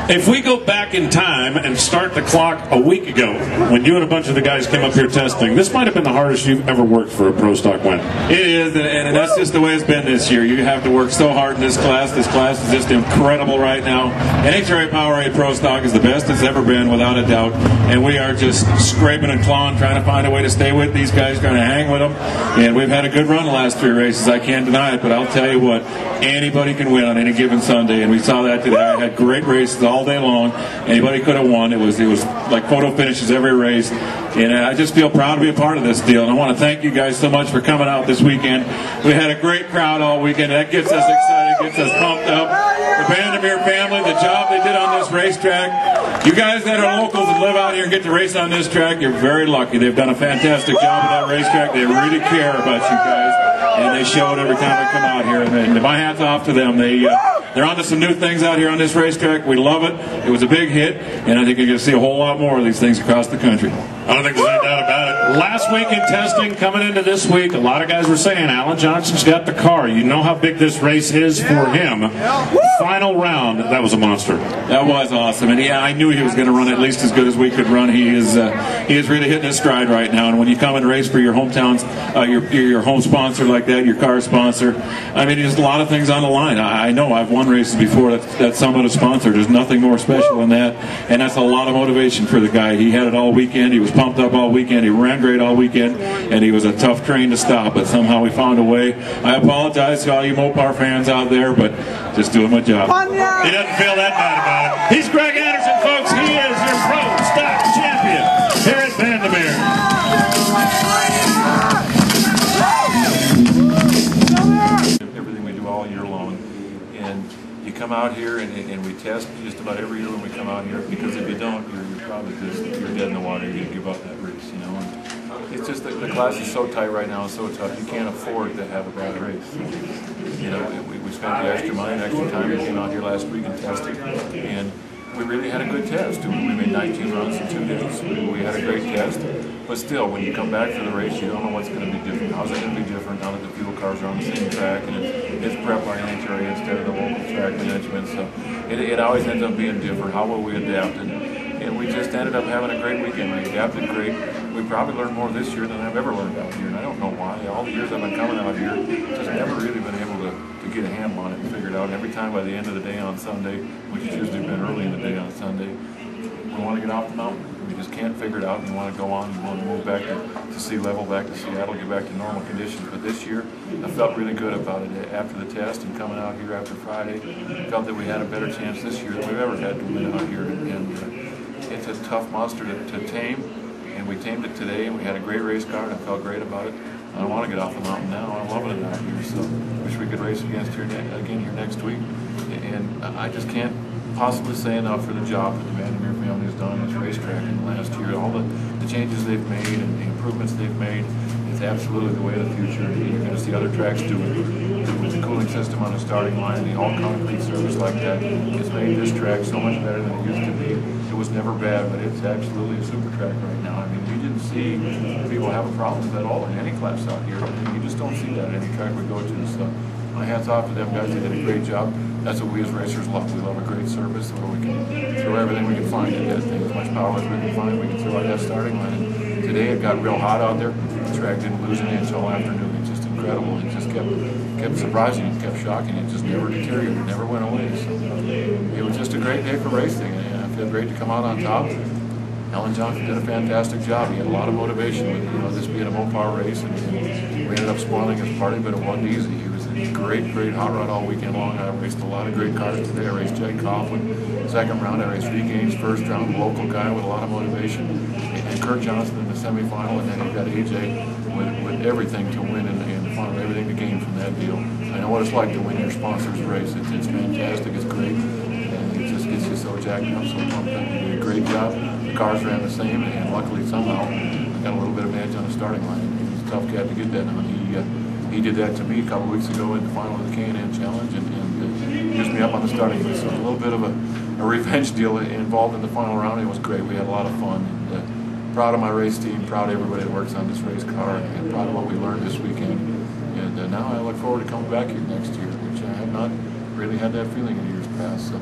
If we go back in time and start the clock a week ago, when you and a bunch of the guys came up here testing, this might have been the hardest you've ever worked for a Pro Stock win. It is, and that's just the way it's been this year. You have to work so hard in this class. This class is just incredible right now. NHRA Power 8 Pro Stock is the best it's ever been, without a doubt. And we are just scraping and clawing, trying to find a way to stay with these guys, trying to hang with them. And we've had a good run the last 3 races. I can't deny it, but I'll tell you what, anybody can win on any given Sunday, and we saw that today. I had great races all day long. Anybody could have won. It was like photo finishes every race, and I just feel proud to be a part of this deal. And I want to thank you guys so much for coming out this weekend. We had a great crowd all weekend. That gets us excited, gets us pumped up. The Vandermeer family, the job they did on this racetrack. You guys that are locals and live out here and get to race on this track, you're very lucky. They've done a fantastic job at that racetrack. They really care about you guys, and they show it every time we come out here. And my hat's off to them. They're onto some new things out here on this racetrack. We love it. It was a big hit, and I think you're going to see a whole lot more of these things across the country. I don't think there's any doubt about it. Last week in testing, coming into this week, a lot of guys were saying Alan Johnson's got the car. You know how big this race is for him. Final round, that was a monster. That was awesome, and yeah, I knew he was going to run at least as good as we could run. He is really hitting his stride right now. And when you come and race for your hometowns, your home sponsor like that, your car sponsor, I mean, there's a lot of things on the line. I know I've won races before that Summit has sponsored. There's nothing more special than that, and that's a lot of motivation for the guy. He had it all weekend. He was pumped up all weekend. He ran great all weekend, and he was a tough train to stop, but somehow we found a way. I apologize to all you Mopar fans out there, but just doing my job. He doesn't feel that bad about it. He's Greg Anderson, folks. He is your Pro Stock champion here at Vandermeer. Everything we do all year long, and you come out here and we test just about every year when we come out here, because if you don't, you're probably you're dead in the water. You're going to give up that race, you know. And it's just that the class is so tight right now and so tough. You can't afford to have a bad race. You know, we spent the extra money and extra time. We came out here last week and tested, and we really had a good test. We made 19 runs in 2 days. We had a great test. But still, when you come back for the race, you don't know what's going to be different. How's it going to be different now that the fuel cars are on the same track and it's prepped by NHRA instead of the local track management? So it always ends up being different. How will we adapt? And we just ended up having a great weekend. We adapted great. We probably learned more this year than I've ever learned out here, and I don't know why. All the years I've been coming out here, just never really been able to get a handle on it and figure it out. And every time by the end of the day on Sunday, which has usually been early in the day on Sunday, we want to get off the mountain. We just can't figure it out. We want to go on. We want to move back to sea level, back to Seattle, get back to normal conditions. But this year, I felt really good about it. After the test and coming out here after Friday, felt that we had a better chance this year than we've ever had to win out here. And it's a tough monster to tame, and we tamed it today, and we had a great race car, and I felt great about it. I don't want to get off the mountain now. I'm loving it out here, so wish we could race again here next week. And I just can't possibly say enough for the job that the Vandermeer family has done on this racetrack in the last year. All the changes they've made and the improvements they've made, it's absolutely the way of the future. You're going to see other tracks do it. With the cooling system on the starting line, the all-concrete service like that, it's made this track so much better than it used to be. It was never bad, but it's absolutely a super track right now. I mean, we didn't see people have a problem at all in any class out here. I mean, you just don't see that at any track we go to. So my hat's off to them guys. They did a great job. That's what we as racers love. We love a great service where we can throw everything we can find at that thing, as much power as we can find. We can throw at that starting line. And today it got real hot out there. The track didn't lose an inch all afternoon. It's just incredible. It just kept surprising. It kept shocking. It just never deteriorated. It never went away. So it was just a great day for racing, and I feel great to come out on top. Alan Johnson did a fantastic job. He had a lot of motivation with this being a Mopar race, and we ended up spoiling his party, but it wasn't easy. He was a great hot rod all weekend long. I raced a lot of great cars today. I raced Jake Coughlin second round. I raced Reed Gaines first round, local guy with a lot of motivation, and Kurt Johnson in the semifinal, and then you've got AJ with everything to win and everything to gain from that deal. I know what it's like to win your sponsor's race. It's fantastic. It's great, and it just gets you so jacked up, so pumped up. You did a great job. The cars ran the same, and luckily somehow I got a little bit of an edge on the starting line. He was a tough cat to get that on. He did that to me a couple weeks ago in the final of the K&N Challenge, and used me up on the starting list. So a little bit of a revenge deal involved in the final round. It was great. We had a lot of fun. And, proud of my race team, proud of everybody that works on this race car, and proud of what we learned this weekend. And now I look forward to coming back here next year, which I have not really had that feeling in years past. So.